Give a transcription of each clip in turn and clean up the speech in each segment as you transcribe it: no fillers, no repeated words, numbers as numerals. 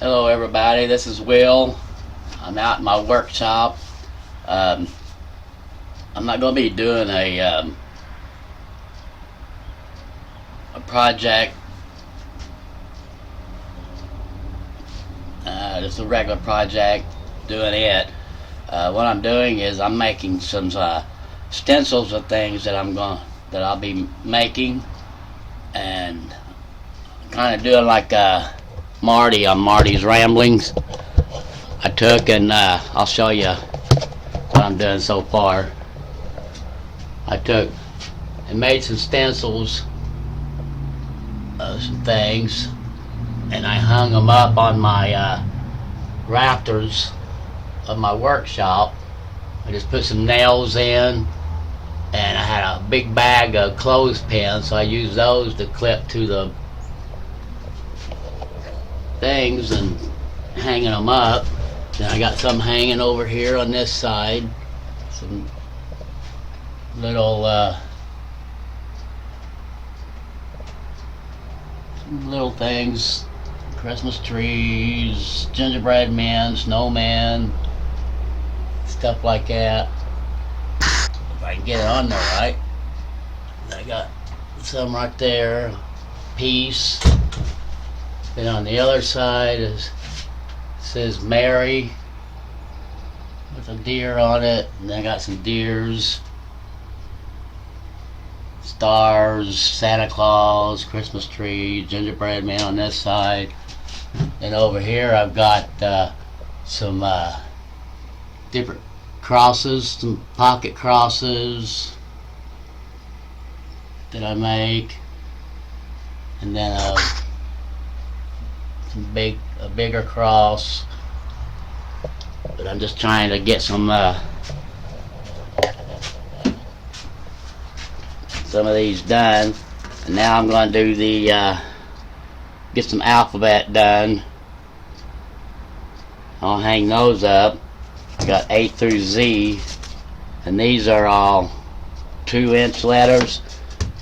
Hello everybody, this is Will. I'm out in my workshop. Um, I'm not going to be doing a project, just a regular project, doing it. What I'm doing is I'm making some stencils of things that I'll be making, and kind of doing like Marty on Marty's Ramblings. I took and I'll show you what I'm doing so far. I took and made some stencils of some things, and I hung them up on my rafters of my workshop. I just put some nails in, and I had a big bag of clothespins, so I used those to clip to the things and hanging them up. Then I got some hanging over here on this side, some little things, Christmas trees, gingerbread men, snowman, stuff like that. If I can get it on there right. I got some right there, peace. Then on the other side says Mary with a deer on it, and then I got some deers, stars, Santa Claus, Christmas tree, gingerbread man on this side. And over here I've got some different crosses, some pocket crosses that I make, and then a bigger cross. But I'm just trying to get some of these done, and now I'm going to do the get some alphabet done. I'll hang those up. I got A through Z, and these are all 2-inch letters.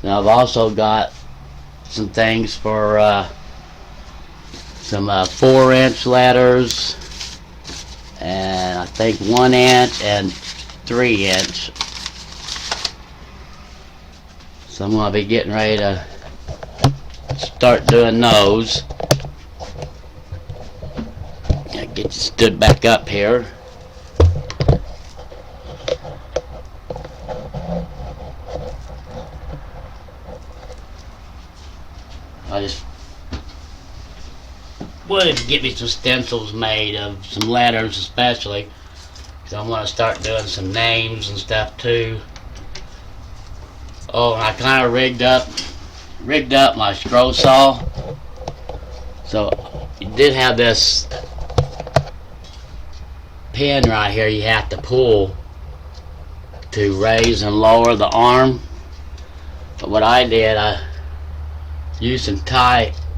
And I've also got some things for some 4-inch letters, and I think 1-inch and 3-inch. So I'm going to be getting ready to start doing those. Gotta get you stood back up here. I just wanted to get me some stencils made of some letters, especially because I'm going to start doing some names and stuff too. Oh, and I kind of rigged up my scroll saw. So you did have this pin right here you have to pull to raise and lower the arm. But what I did, I used some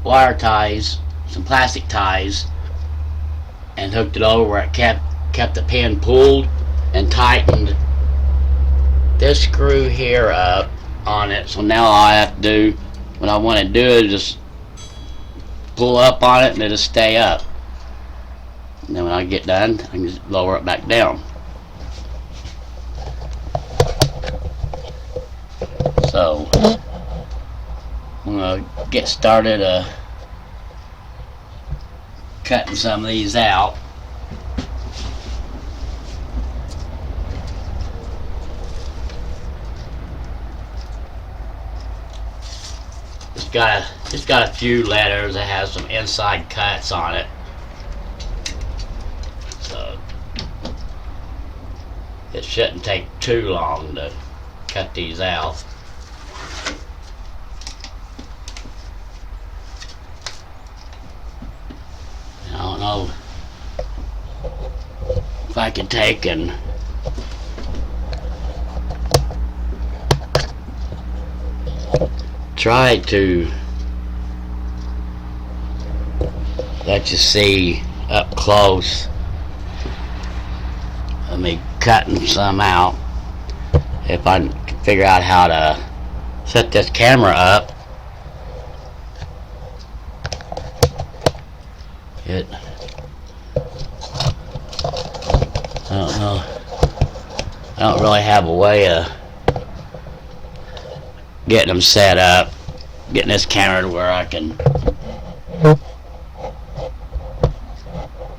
wire ties, some plastic ties, and hooked it over where it kept the pin pulled, and tightened this screw here up on it. So now all I have to do when I want to do it is just pull up on it and it'll stay up. And then when I get done, I can just lower it back down. So I'm going to get started cutting some of these out. It's got a few letters that has some inside cuts on it, so it shouldn't take too long to cut these out. I don't know if I can take and try to let you see up close of me cutting some out. If I can figure out how to set this camera up it. I don't know. I don't really have a way of getting them set up, getting this camera to where I can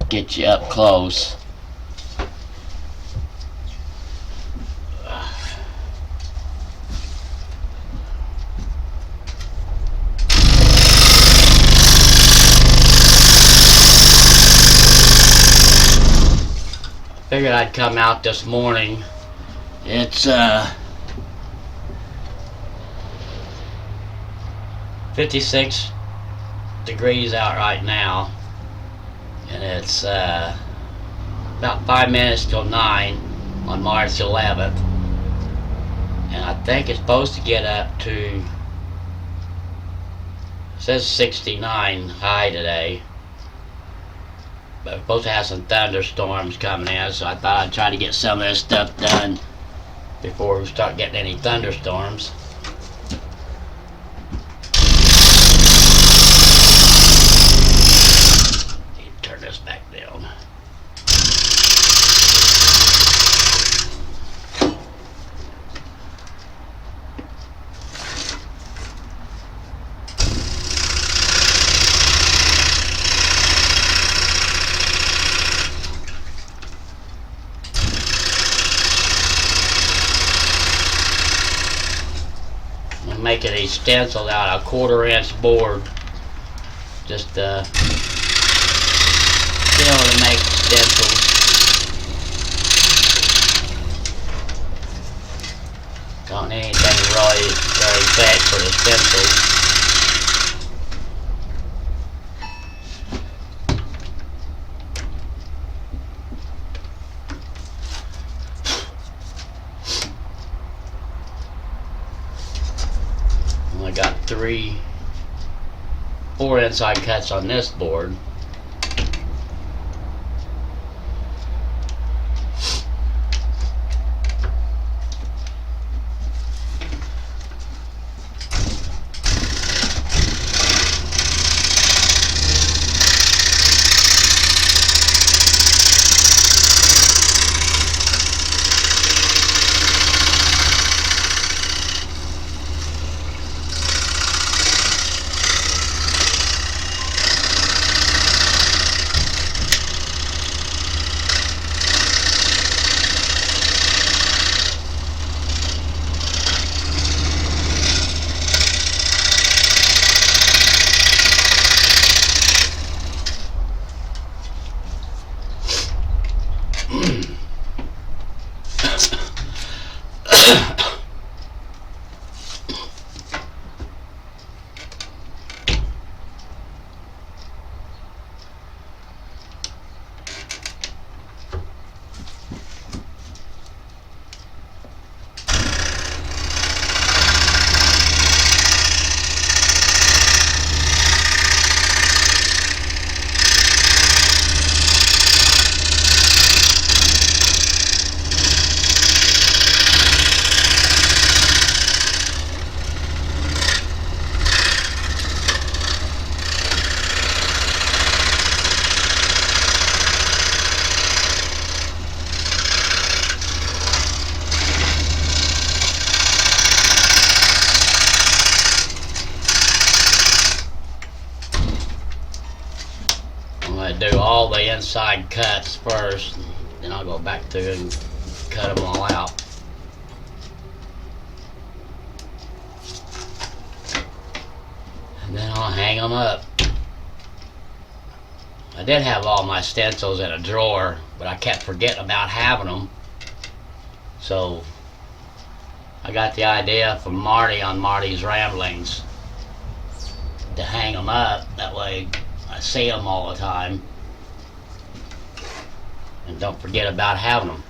get you up close. Figured I'd come out this morning. It's 56 degrees out right now, and it's about 5 minutes till 9 on March 11th, and I think it's supposed to get up to, it says 69 high today, but we're supposed to have some thunderstorms coming in, so I thought I'd try to get some of this stuff done before we start getting any thunderstorms. Turn this back down. I'm making these stencils out of a 1/4-inch board, just to be able to make stencils. Don't need anything really very thick for the stencils. I got 4 inside cuts on this board. I'm going to do all the inside cuts first, then I'll go back through and cut them all out. And then I'll hang them up. I did have all my stencils in a drawer, but I kept forgetting about having them. So I got the idea from Marty on Marty's Ramblings to hang them up. That way I see them all the time and don't forget about having them.